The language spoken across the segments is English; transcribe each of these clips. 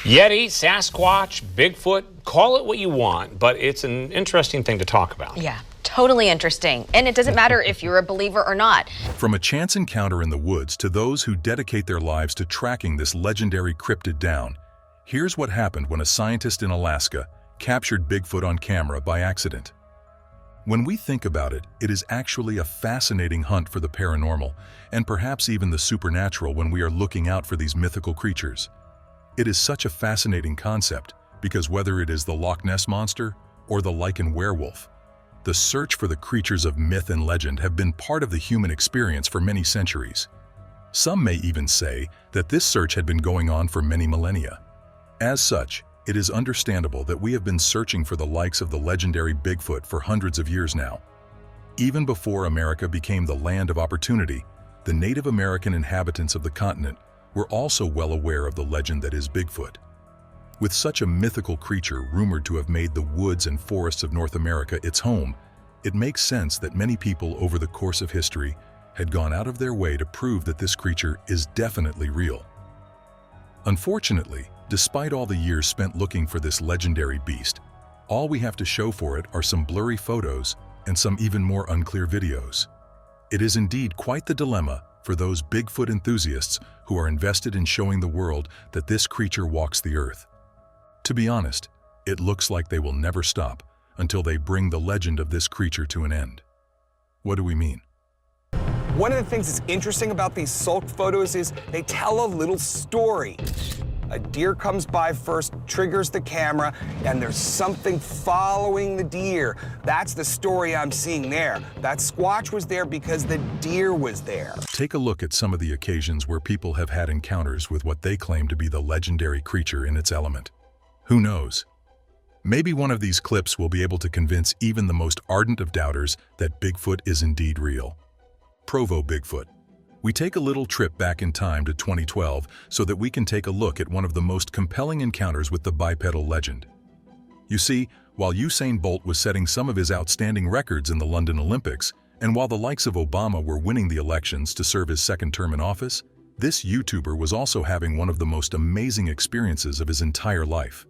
Yeti, Sasquatch, Bigfoot, call it what you want, but it's an interesting thing to talk about. Yeah, totally interesting. And it doesn't matter if you're a believer or not. From a chance encounter in the woods to those who dedicate their lives to tracking this legendary cryptid down, here's what happened when a scientist in Alaska captured Bigfoot on camera by accident. When we think about it, it is actually a fascinating hunt for the paranormal, and perhaps even the supernatural when we are looking out for these mythical creatures. It is such a fascinating concept because whether it is the Loch Ness Monster or the lichen werewolf, the search for the creatures of myth and legend have been part of the human experience for many centuries. Some may even say that this search had been going on for many millennia. As such, it is understandable that we have been searching for the likes of the legendary Bigfoot for hundreds of years now. Even before America became the land of opportunity, the Native American inhabitants of the continent were also well aware of the legend that is Bigfoot. With such a mythical creature rumored to have made the woods and forests of North America its home, it makes sense that many people over the course of history had gone out of their way to prove that this creature is definitely real. Unfortunately, despite all the years spent looking for this legendary beast, all we have to show for it are some blurry photos and some even more unclear videos. It is indeed quite the dilemma for those Bigfoot enthusiasts who are invested in showing the world that this creature walks the earth. To be honest, it looks like they will never stop until they bring the legend of this creature to an end. What do we mean? One of the things that's interesting about these Sulk photos is they tell a little story. A deer comes by first, triggers the camera, and there's something following the deer. That's the story I'm seeing there. That Squatch was there because the deer was there. Take a look at some of the occasions where people have had encounters with what they claim to be the legendary creature in its element. Who knows? Maybe one of these clips will be able to convince even the most ardent of doubters that Bigfoot is indeed real. Provo Bigfoot. We take a little trip back in time to 2012 so that we can take a look at one of the most compelling encounters with the bipedal legend. You see, while Usain Bolt was setting some of his outstanding records in the London Olympics, and while the likes of Obama were winning the elections to serve his second term in office, this YouTuber was also having one of the most amazing experiences of his entire life.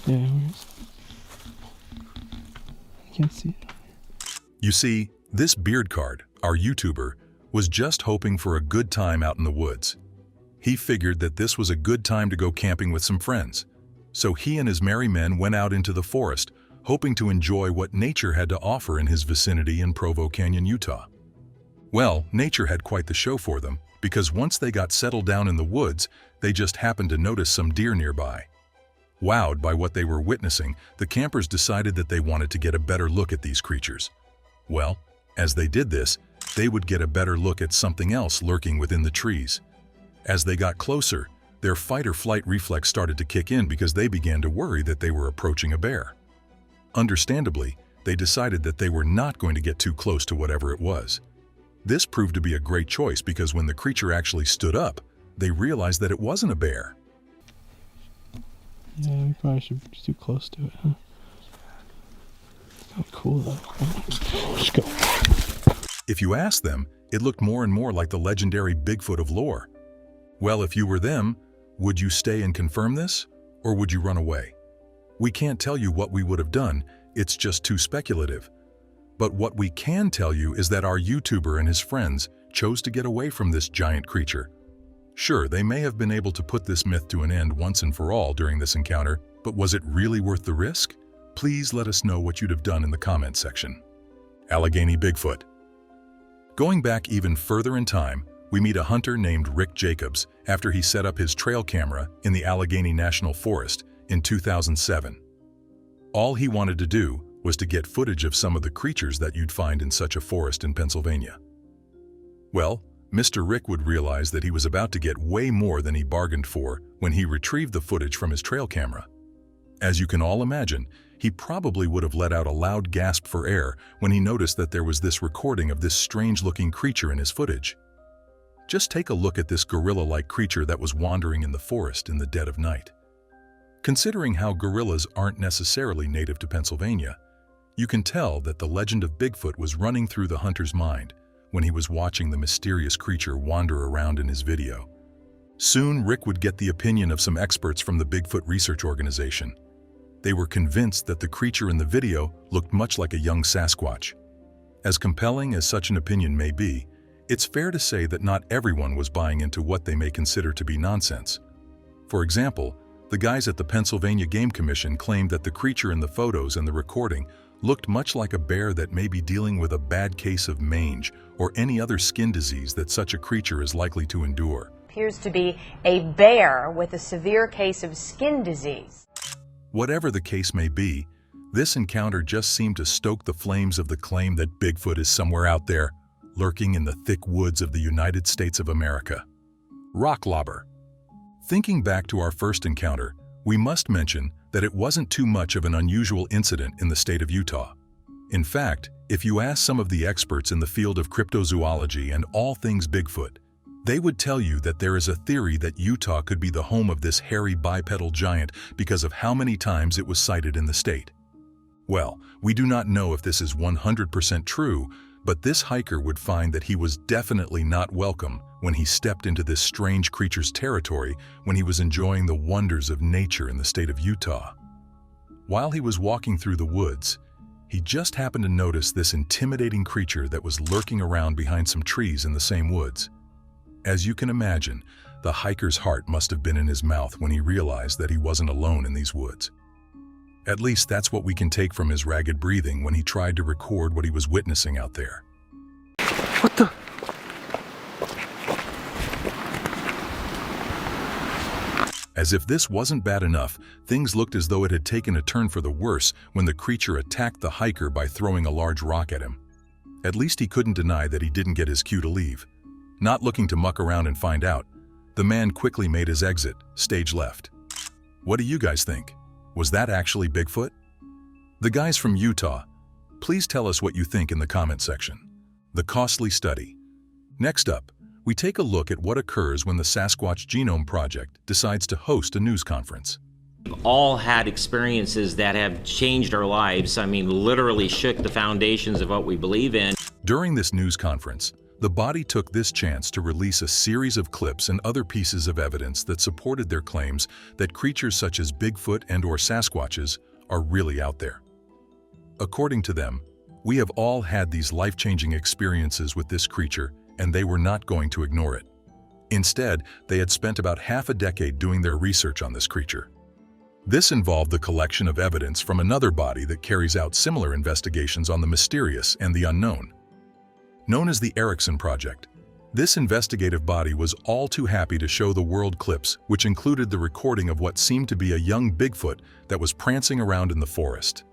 Yeah, I can't see it. You see, this beard card, our YouTuber, was just hoping for a good time out in the woods. He figured that this was a good time to go camping with some friends. So he and his merry men went out into the forest, hoping to enjoy what nature had to offer in his vicinity in Provo Canyon, Utah. Well, nature had quite the show for them, because once they got settled down in the woods, they just happened to notice some deer nearby. Wowed by what they were witnessing, the campers decided that they wanted to get a better look at these creatures. Well, as they did this, they would get a better look at something else lurking within the trees. As they got closer, their fight-or-flight reflex started to kick in because they began to worry that they were approaching a bear. Understandably, they decided that they were not going to get too close to whatever it was. This proved to be a great choice because when the creature actually stood up, they realized that it wasn't a bear. Yeah, we probably should be too close to it, huh? Oh, cool though. Let's go. If you ask them, it looked more and more like the legendary Bigfoot of lore. Well, if you were them, would you stay and confirm this, or would you run away? We can't tell you what we would have done, it's just too speculative. But what we can tell you is that our YouTuber and his friends chose to get away from this giant creature. Sure, they may have been able to put this myth to an end once and for all during this encounter, but was it really worth the risk? Please let us know what you'd have done in the comment section. Allegheny Bigfoot. Going back even further in time, we meet a hunter named Rick Jacobs after he set up his trail camera in the Allegheny National Forest in 2007. All he wanted to do was to get footage of some of the creatures that you'd find in such a forest in Pennsylvania. Well, Mr. Rick would realize that he was about to get way more than he bargained for when he retrieved the footage from his trail camera. As you can all imagine, he probably would have let out a loud gasp for air when he noticed that there was this recording of this strange-looking creature in his footage. Just take a look at this gorilla-like creature that was wandering in the forest in the dead of night. Considering how gorillas aren't necessarily native to Pennsylvania, you can tell that the legend of Bigfoot was running through the hunter's mind when he was watching the mysterious creature wander around in his video. Soon, Rick would get the opinion of some experts from the Bigfoot Research Organization. They were convinced that the creature in the video looked much like a young Sasquatch. As compelling as such an opinion may be, it's fair to say that not everyone was buying into what they may consider to be nonsense. For example, the guys at the Pennsylvania Game Commission claimed that the creature in the photos and the recording looked much like a bear that may be dealing with a bad case of mange or any other skin disease that such a creature is likely to endure. Appears to be a bear with a severe case of skin disease. Whatever the case may be, this encounter just seemed to stoke the flames of the claim that Bigfoot is somewhere out there, lurking in the thick woods of the United States of America. Rock lobber. Thinking back to our first encounter, we must mention that it wasn't too much of an unusual incident in the state of Utah. In fact, if you ask some of the experts in the field of cryptozoology and all things Bigfoot, they would tell you that there is a theory that Utah could be the home of this hairy bipedal giant because of how many times it was sighted in the state. Well, we do not know if this is 100% true, but this hiker would find that he was definitely not welcome when he stepped into this strange creature's territory when he was enjoying the wonders of nature in the state of Utah. While he was walking through the woods, he just happened to notice this intimidating creature that was lurking around behind some trees in the same woods. As you can imagine, the hiker's heart must have been in his mouth when he realized that he wasn't alone in these woods. At least that's what we can take from his ragged breathing when he tried to record what he was witnessing out there. What the? As if this wasn't bad enough, things looked as though it had taken a turn for the worse when the creature attacked the hiker by throwing a large rock at him. At least he couldn't deny that he didn't get his cue to leave. Not looking to muck around and find out, the man quickly made his exit, stage left. What do you guys think? Was that actually Bigfoot? The guys from Utah, please tell us what you think in the comment section. The costly study. Next up, we take a look at what occurs when the Sasquatch Genome Project decides to host a news conference. We've all had experiences that have changed our lives. I mean, literally shook the foundations of what we believe in. During this news conference, the body took this chance to release a series of clips and other pieces of evidence that supported their claims that creatures such as Bigfoot and/or Sasquatches are really out there. According to them, we have all had these life-changing experiences with this creature, and they were not going to ignore it. Instead, they had spent about half a decade doing their research on this creature. This involved the collection of evidence from another body that carries out similar investigations on the mysterious and the unknown. Known as the Erickson Project, this investigative body was all too happy to show the world clips which included the recording of what seemed to be a young Bigfoot that was prancing around in the forest.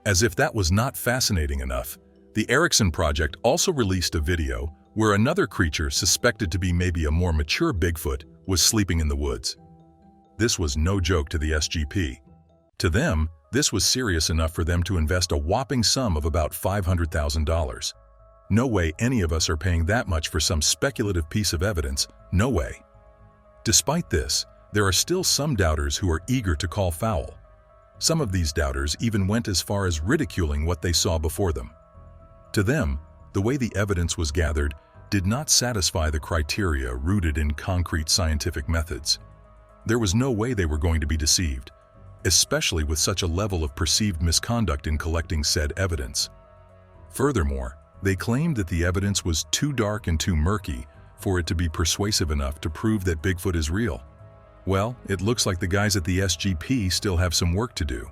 As if that was not fascinating enough, the Erickson Project also released a video where another creature suspected to be maybe a more mature Bigfoot was sleeping in the woods. This was no joke to the SGP. To them, this was serious enough for them to invest a whopping sum of about $500,000. No way any of us are paying that much for some speculative piece of evidence, no way. Despite this, there are still some doubters who are eager to call foul. Some of these doubters even went as far as ridiculing what they saw before them. To them, the way the evidence was gathered did not satisfy the criteria rooted in concrete scientific methods. There was no way they were going to be deceived, especially with such a level of perceived misconduct in collecting said evidence. Furthermore, they claimed that the evidence was too dark and too murky for it to be persuasive enough to prove that Bigfoot is real. Well, it looks like the guys at the SGP still have some work to do.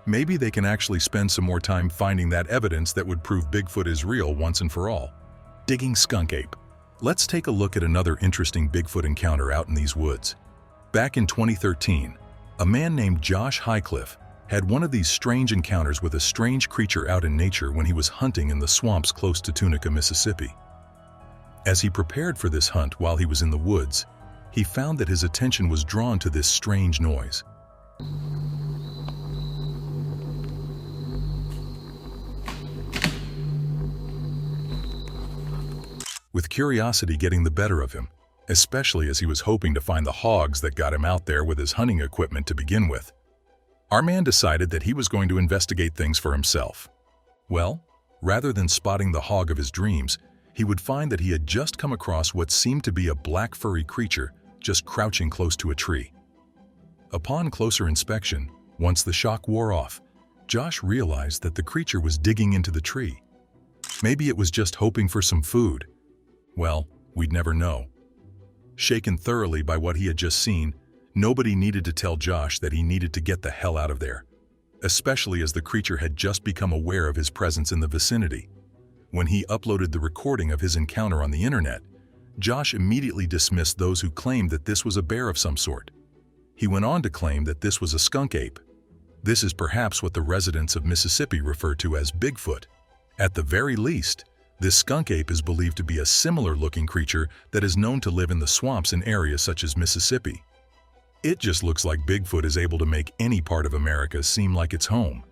Maybe they can actually spend some more time finding that evidence that would prove Bigfoot is real once and for all. Digging skunk ape. Let's take a look at another interesting Bigfoot encounter out in these woods. Back in 2013, a man named Josh Highcliffe had one of these strange encounters with a strange creature out in nature when he was hunting in the swamps close to Tunica, Mississippi. As he prepared for this hunt while he was in the woods, he found that his attention was drawn to this strange noise. With curiosity getting the better of him, especially as he was hoping to find the hogs that got him out there with his hunting equipment to begin with, our man decided that he was going to investigate things for himself. Well, rather than spotting the hog of his dreams, he would find that he had just come across what seemed to be a black furry creature just crouching close to a tree. Upon closer inspection, once the shock wore off, Josh realized that the creature was digging into the tree. Maybe it was just hoping for some food. Well, we'd never know. Shaken thoroughly by what he had just seen, nobody needed to tell Josh that he needed to get the hell out of there, especially as the creature had just become aware of his presence in the vicinity. When he uploaded the recording of his encounter on the internet, Josh immediately dismissed those who claimed that this was a bear of some sort. He went on to claim that this was a skunk ape. This is perhaps what the residents of Mississippi refer to as Bigfoot. At the very least, this skunk ape is believed to be a similar-looking creature that is known to live in the swamps in areas such as Mississippi. It just looks like Bigfoot is able to make any part of America seem like its home.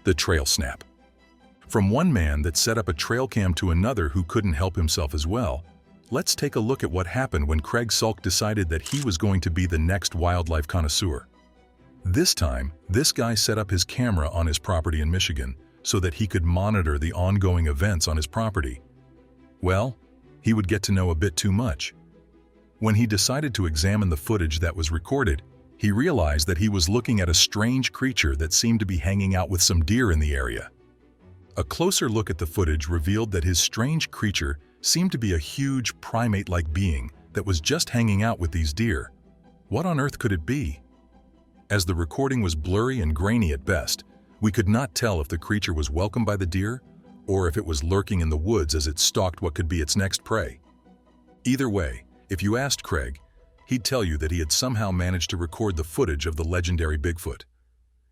The trail snap. From one man that set up a trail cam to another who couldn't help himself as well, let's take a look at what happened when Craig Sulk decided that he was going to be the next wildlife connoisseur. This time, this guy set up his camera on his property in Michigan so that he could monitor the ongoing events on his property. Well, he would get to know a bit too much. When he decided to examine the footage that was recorded, he realized that he was looking at a strange creature that seemed to be hanging out with some deer in the area. A closer look at the footage revealed that his strange creature seemed to be a huge primate-like being that was just hanging out with these deer. What on earth could it be? As the recording was blurry and grainy at best, we could not tell if the creature was welcomed by the deer or if it was lurking in the woods as it stalked what could be its next prey. Either way, if you asked Craig, he'd tell you that he had somehow managed to record the footage of the legendary Bigfoot.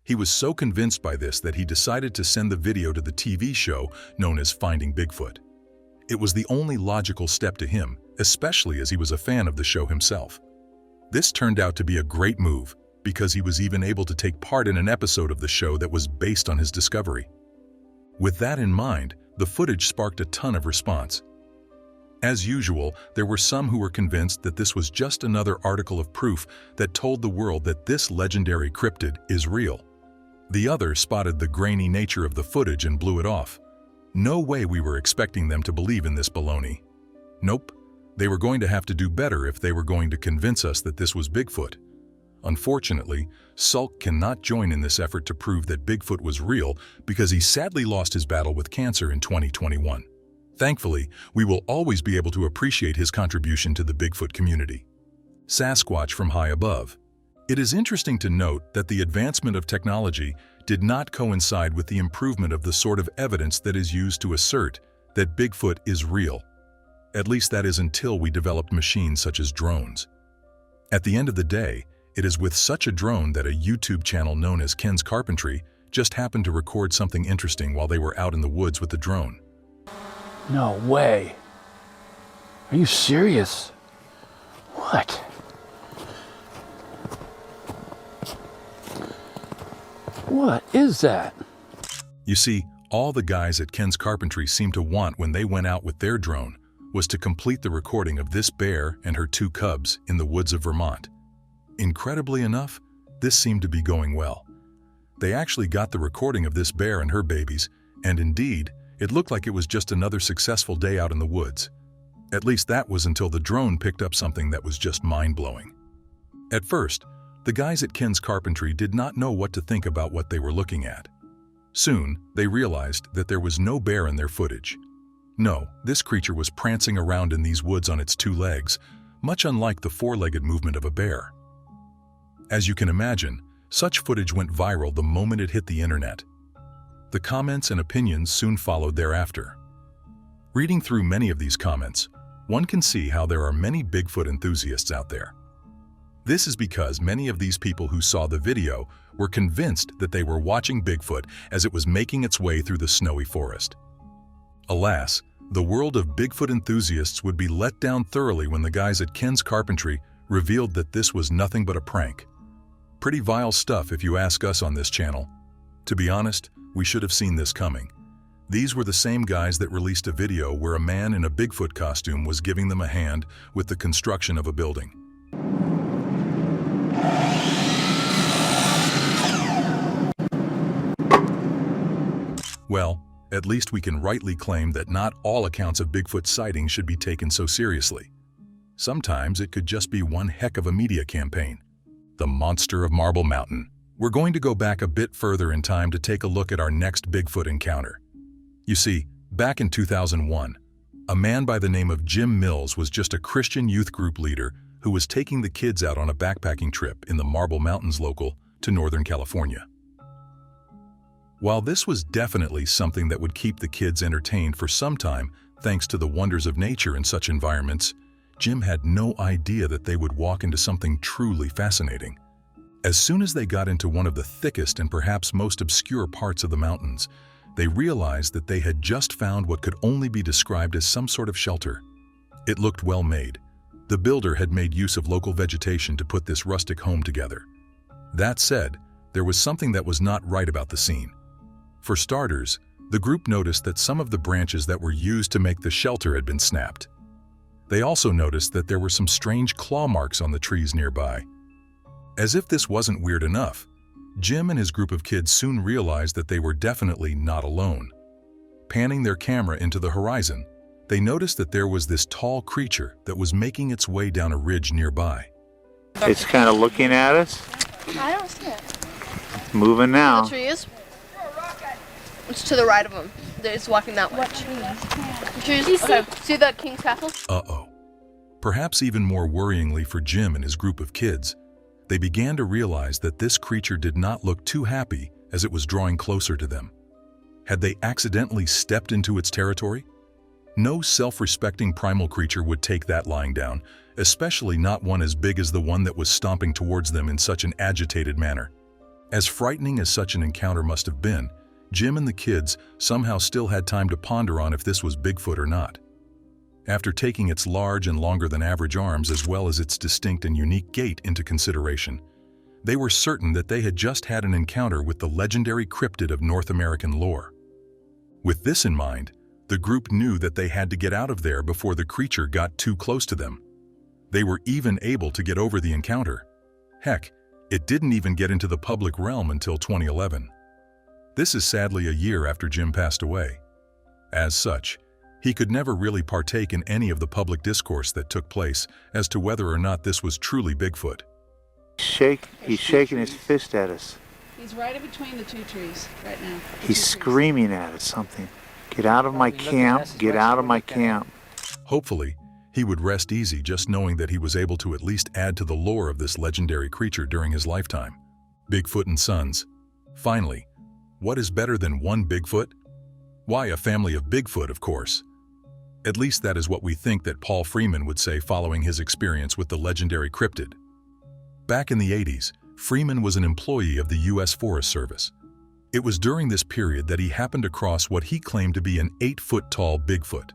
He was so convinced by this that he decided to send the video to the TV show known as Finding Bigfoot. It was the only logical step to him, especially as he was a fan of the show himself. This turned out to be a great move because he was even able to take part in an episode of the show that was based on his discovery. With that in mind, the footage sparked a ton of response. As usual, there were some who were convinced that this was just another article of proof that told the world that this legendary cryptid is real. The others spotted the grainy nature of the footage and blew it off. No way we were expecting them to believe in this baloney. Nope, they were going to have to do better if they were going to convince us that this was Bigfoot. Unfortunately, Sulk cannot join in this effort to prove that Bigfoot was real because he sadly lost his battle with cancer in 2021. Thankfully, we will always be able to appreciate his contribution to the Bigfoot community. Sasquatch from high above. It is interesting to note that the advancement of technology did not coincide with the improvement of the sort of evidence that is used to assert that Bigfoot is real. At least that is until we developed machines such as drones. At the end of the day, it is with such a drone that a YouTube channel known as Ken's Carpentry just happened to record something interesting while they were out in the woods with the drone. No way. Are you serious? What? What is that? You see, all the guys at Ken's Carpentry seemed to want when they went out with their drone was to complete the recording of this bear and her 2 cubs in the woods of Vermont. Incredibly enough, this seemed to be going well. They actually got the recording of this bear and her babies, and indeed, it looked like it was just another successful day out in the woods. At least that was until the drone picked up something that was just mind-blowing. At first, the guys at Ken's Carpentry did not know what to think about what they were looking at. Soon, they realized that there was no bear in their footage. No, this creature was prancing around in these woods on its 2 legs, much unlike the 4-legged movement of a bear. As you can imagine, such footage went viral the moment it hit the internet. The comments and opinions soon followed thereafter. Reading through many of these comments, one can see how there are many Bigfoot enthusiasts out there. This is because many of these people who saw the video were convinced that they were watching Bigfoot as it was making its way through the snowy forest. Alas, the world of Bigfoot enthusiasts would be let down thoroughly when the guys at Ken's Carpentry revealed that this was nothing but a prank. Pretty vile stuff if you ask us on this channel. To be honest, we should have seen this coming. These were the same guys that released a video where a man in a Bigfoot costume was giving them a hand with the construction of a building. Well, at least we can rightly claim that not all accounts of Bigfoot sightings should be taken so seriously. Sometimes it could just be one heck of a media campaign. The monster of Marble Mountain. We're going to go back a bit further in time to take a look at our next Bigfoot encounter. You see, back in 2001, a man by the name of Jim Mills was just a Christian youth group leader who was taking the kids out on a backpacking trip in the Marble Mountains local to Northern California. While this was definitely something that would keep the kids entertained for some time thanks to the wonders of nature in such environments, Jim had no idea that they would walk into something truly fascinating. As soon as they got into one of the thickest and perhaps most obscure parts of the mountains, they realized that they had just found what could only be described as some sort of shelter. It looked well made. The builder had made use of local vegetation to put this rustic home together. That said, there was something that was not right about the scene. For starters, the group noticed that some of the branches that were used to make the shelter had been snapped. They also noticed that there were some strange claw marks on the trees nearby. As if this wasn't weird enough, Jim and his group of kids soon realized that they were definitely not alone. Panning their camera into the horizon, they noticed that there was this tall creature that was making its way down a ridge nearby. It's kind of looking at us. I don't see it. Moving now. The tree is? It's to the right of them. It's walking that way. What trees? Trees? Okay. See that King's Castle? Uh-oh. Perhaps even more worryingly for Jim and his group of kids, they began to realize that this creature did not look too happy as it was drawing closer to them. Had they accidentally stepped into its territory? No self-respecting primal creature would take that lying down, especially not one as big as the one that was stomping towards them in such an agitated manner. As frightening as such an encounter must have been, Jim and the kids somehow still had time to ponder on if this was Bigfoot or not. After taking its large and longer than average arms as well as its distinct and unique gait into consideration, they were certain that they had just had an encounter with the legendary cryptid of North American lore. With this in mind, the group knew that they had to get out of there before the creature got too close to them. They were even able to get over the encounter. Heck, it didn't even get into the public realm until 2011. This is sadly a year after Jim passed away. As such, he could never really partake in any of the public discourse that took place as to whether or not this was truly Bigfoot. He's shaking his fist at us. He's right in between the two trees right now. He's screaming at us something. Get out of my camp, get out of my camp. Hopefully, he would rest easy just knowing that he was able to at least add to the lore of this legendary creature during his lifetime. Bigfoot and Sons. Finally, what is better than one Bigfoot? Why, a family of Bigfoot, of course. At least that is what we think that Paul Freeman would say following his experience with the legendary cryptid. Back in the 80s, Freeman was an employee of the U.S. Forest Service. It was during this period that he happened across what he claimed to be an 8-foot-tall Bigfoot.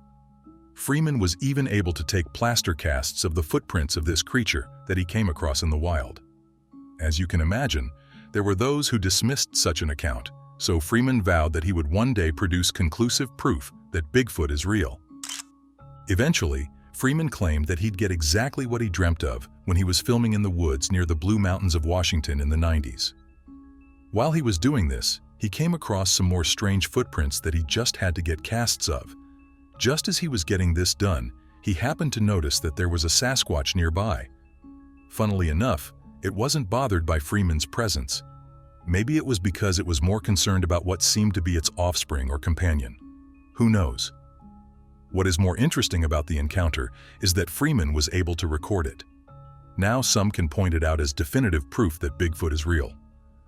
Freeman was even able to take plaster casts of the footprints of this creature that he came across in the wild. As you can imagine, there were those who dismissed such an account, so Freeman vowed that he would one day produce conclusive proof that Bigfoot is real. Eventually, Freeman claimed that he'd get exactly what he dreamt of when he was filming in the woods near the Blue Mountains of Washington in the 90s. While he was doing this, he came across some more strange footprints that he just had to get casts of. Just as he was getting this done, he happened to notice that there was a Sasquatch nearby. Funnily enough, it wasn't bothered by Freeman's presence. Maybe it was because it was more concerned about what seemed to be its offspring or companion. Who knows? What is more interesting about the encounter is that Freeman was able to record it. Now some can point it out as definitive proof that Bigfoot is real.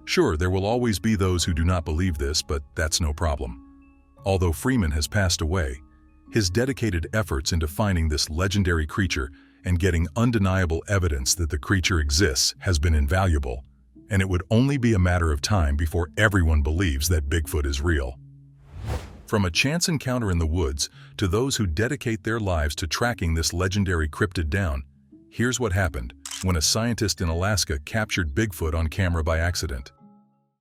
Sure, there will always be those who do not believe this, but that's no problem. Although Freeman has passed away, his dedicated efforts into finding this legendary creature and getting undeniable evidence that the creature exists has been invaluable, and it would only be a matter of time before everyone believes that Bigfoot is real. From a chance encounter in the woods to those who dedicate their lives to tracking this legendary cryptid down, here's what happened when a scientist in Alaska captured Bigfoot on camera by accident.